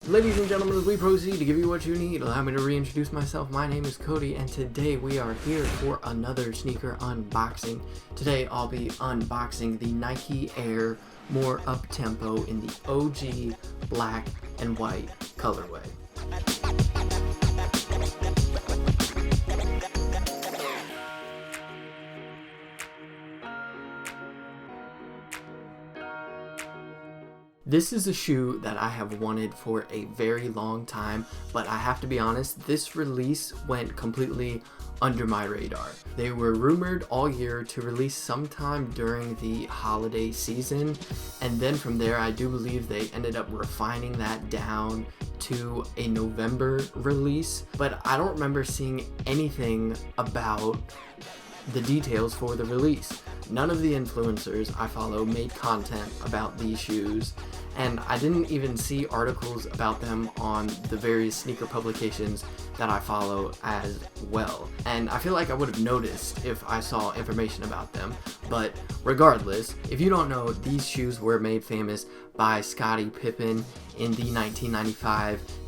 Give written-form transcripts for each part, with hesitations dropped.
Ladies and gentlemen, as we proceed to give you what you need, allow me to reintroduce myself. My name is Cody, and today we are here for another sneaker unboxing. Today I'll be unboxing the Nike Air More Uptempo in the OG black and white colorway. This is a shoe that I have wanted for a very long time, but I have to be honest, this release went completely under my radar. They were rumored all year to release sometime during the holiday season, and then from there I do believe they ended up refining that down to a November release, but I don't remember seeing anything about the details for the release. None of the influencers I follow made content about these shoes, and I didn't even see articles about them on the various sneaker publications that I follow as well. And I feel like I would have noticed if I saw information about them, but regardless, if you don't know, these shoes were made famous by Scottie Pippen in the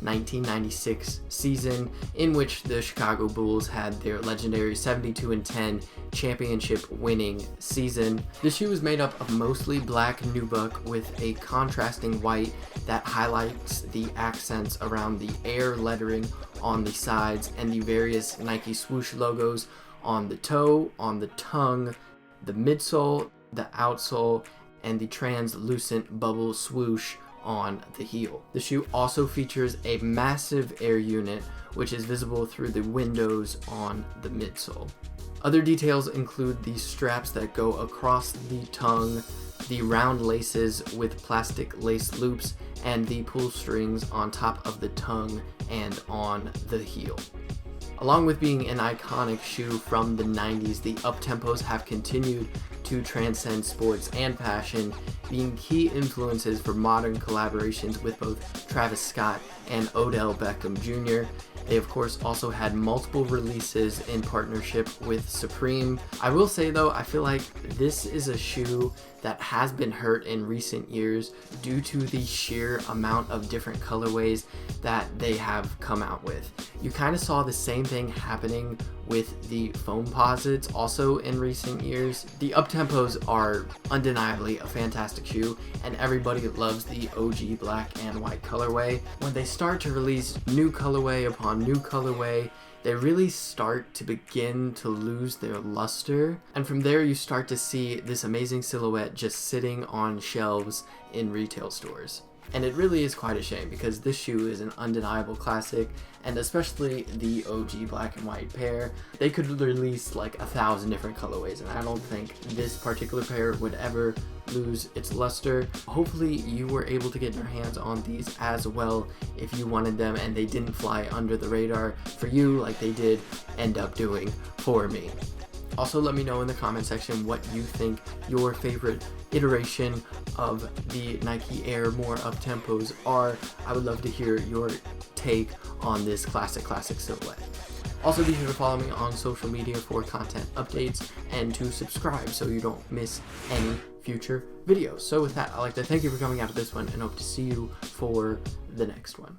1995-1996 season, in which the Chicago Bulls had their legendary 72-10 championship winning season. The shoe is made up of mostly black nubuck with a contrasting white that highlights the accents around the Air lettering on the sides and the various Nike swoosh logos on the toe, on the tongue, the midsole, the outsole, and the translucent bubble swoosh on the heel. The shoe also features a massive Air unit, which is visible through the windows on the midsole. Other details include the straps that go across the tongue, the round laces with plastic lace loops, and the pull strings on top of the tongue and on the heel. Along with being an iconic shoe from the 90s, the Uptempos have continued to transcend sports and fashion, being key influences for modern collaborations with both Travis Scott and Odell Beckham Jr. They of course also had multiple releases in partnership with Supreme. I will say though, I feel like this is a shoe that has been hurt in recent years due to the sheer amount of different colorways that they have come out with. You kind of saw the same thing happening with the Foamposites also in recent years. The Uptempos are undeniably a fantastic shoe, and everybody loves the OG black and white colorway. When they start to release new colorway upon new colorway, they really start to begin to lose their luster, and from there you start to see this amazing silhouette just sitting on shelves in retail stores. And it really is quite a shame because this shoe is an undeniable classic, and especially the OG black and white pair. They could release like 1,000 different colorways, and I don't think this particular pair would ever lose its luster. Hopefully you were able to get your hands on these as well if you wanted them and they didn't fly under the radar for you like they did end up doing for me. Also, let me know in the comment section what you think your favorite iteration of the Nike Air More Uptempos are. I would love to hear your take on this classic silhouette. Also, be sure to follow me on social media for content updates and to subscribe so you don't miss any future videos. So with that, I'd like to thank you for coming out to this one and hope to see you for the next one.